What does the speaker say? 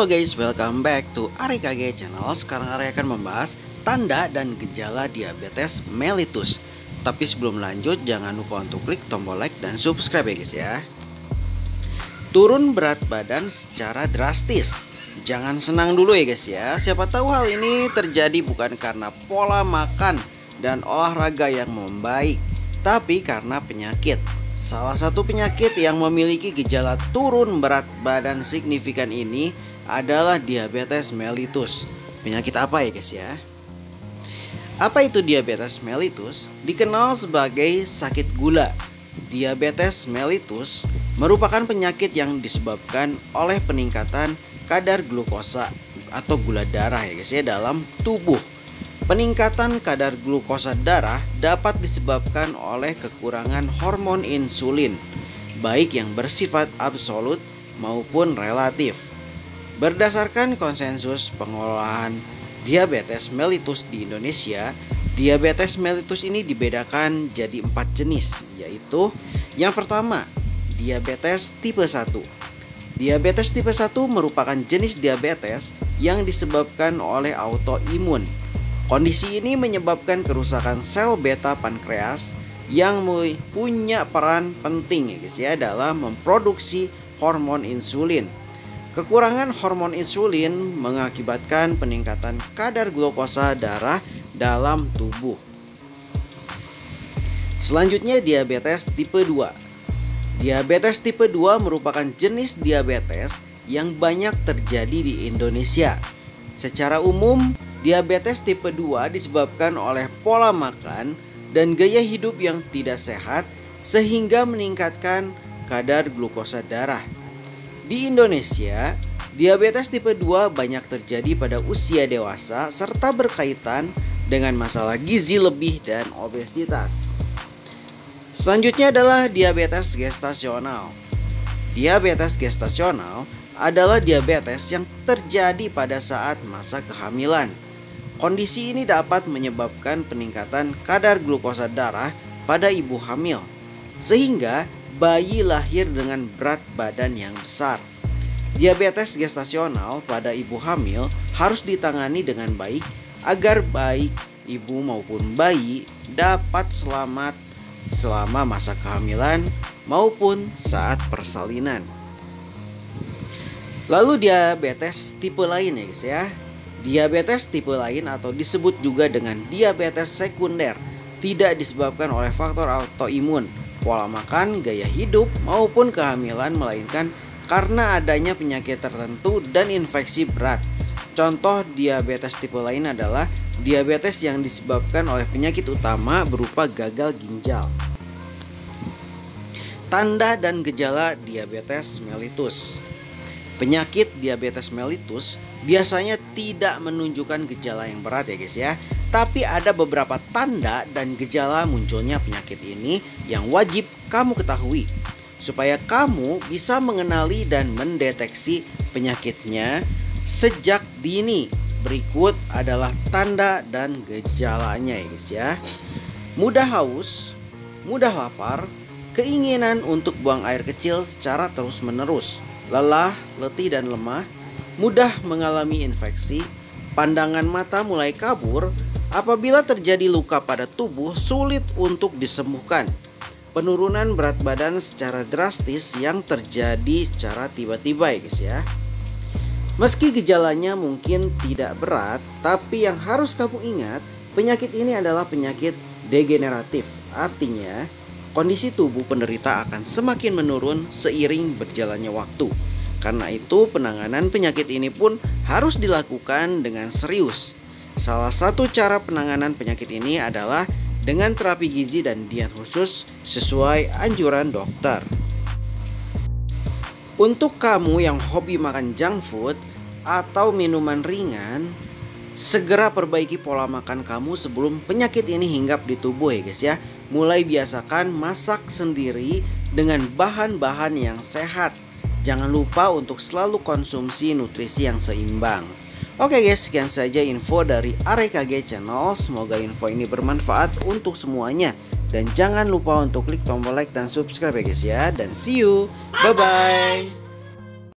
Halo guys, welcome back to AREKG channel. Sekarang Are akan membahas tanda dan gejala diabetes mellitus. Tapi sebelum lanjut, jangan lupa untuk klik tombol like dan subscribe ya guys ya. Turun berat badan secara drastis. Jangan senang dulu ya guys ya. Siapa tahu hal ini terjadi bukan karena pola makan dan olahraga yang membaik, tapi karena penyakit. Salah satu penyakit yang memiliki gejala turun berat badan signifikan ini adalah diabetes mellitus. Penyakit apa ya guys ya? Apa itu diabetes mellitus? Dikenal sebagai sakit gula. Diabetes mellitus merupakan penyakit yang disebabkan oleh peningkatan kadar glukosa atau gula darah ya guys ya dalam tubuh. Peningkatan kadar glukosa darah dapat disebabkan oleh kekurangan hormon insulin, baik yang bersifat absolut maupun relatif. Berdasarkan konsensus pengolahan diabetes mellitus di Indonesia, diabetes mellitus ini dibedakan jadi 4 jenis, yaitu yang pertama, diabetes tipe 1. Diabetes tipe 1 merupakan jenis diabetes yang disebabkan oleh autoimun. Kondisi ini menyebabkan kerusakan sel beta pankreas yang punya peran penting ya guys ya dalam memproduksi hormon insulin. Kekurangan hormon insulin mengakibatkan peningkatan kadar glukosa darah dalam tubuh. Selanjutnya diabetes tipe 2. Diabetes tipe 2 merupakan jenis diabetes yang banyak terjadi di Indonesia. Secara umum, diabetes tipe 2 disebabkan oleh pola makan dan gaya hidup yang tidak sehat sehingga meningkatkan kadar glukosa darah. Di Indonesia, diabetes tipe 2 banyak terjadi pada usia dewasa serta berkaitan dengan masalah gizi lebih dan obesitas. Selanjutnya adalah diabetes gestasional. Diabetes gestasional adalah diabetes yang terjadi pada saat masa kehamilan. Kondisi ini dapat menyebabkan peningkatan kadar glukosa darah pada ibu hamil, sehingga bayi lahir dengan berat badan yang besar. Diabetes gestasional pada ibu hamil harus ditangani dengan baik agar baik ibu maupun bayi dapat selamat selama masa kehamilan maupun saat persalinan. Lalu diabetes tipe lain ya guys ya. Diabetes tipe lain atau disebut juga dengan diabetes sekunder tidak disebabkan oleh faktor autoimun, pola makan, gaya hidup, maupun kehamilan, melainkan karena adanya penyakit tertentu dan infeksi berat. Contoh diabetes tipe lain adalah diabetes yang disebabkan oleh penyakit utama berupa gagal ginjal. Tanda dan gejala diabetes mellitus. Penyakit diabetes mellitus biasanya tidak menunjukkan gejala yang berat ya guys ya. Tapi ada beberapa tanda dan gejala munculnya penyakit ini yang wajib kamu ketahui supaya kamu bisa mengenali dan mendeteksi penyakitnya sejak dini. Berikut adalah tanda dan gejalanya ya guys ya. Mudah haus, mudah lapar, keinginan untuk buang air kecil secara terus-menerus, lelah, letih dan lemah, mudah mengalami infeksi, pandangan mata mulai kabur, apabila terjadi luka pada tubuh sulit untuk disembuhkan, penurunan berat badan secara drastis yang terjadi secara tiba-tiba ya guys ya. Meski gejalanya mungkin tidak berat, tapi yang harus kamu ingat, penyakit ini adalah penyakit degeneratif. Artinya, kondisi tubuh penderita akan semakin menurun seiring berjalannya waktu. Karena itu penanganan penyakit ini pun harus dilakukan dengan serius. Salah satu cara penanganan penyakit ini adalah dengan terapi gizi dan diet khusus sesuai anjuran dokter. Untuk kamu yang hobi makan junk food atau minuman ringan, segera perbaiki pola makan kamu sebelum penyakit ini hinggap di tubuh ya guys ya. Mulai biasakan masak sendiri dengan bahan-bahan yang sehat. Jangan lupa untuk selalu konsumsi nutrisi yang seimbang. Oke guys, sekian saja info dari AREKG channel. Semoga info ini bermanfaat untuk semuanya. Dan jangan lupa untuk klik tombol like dan subscribe ya guys ya. Dan see you, bye bye.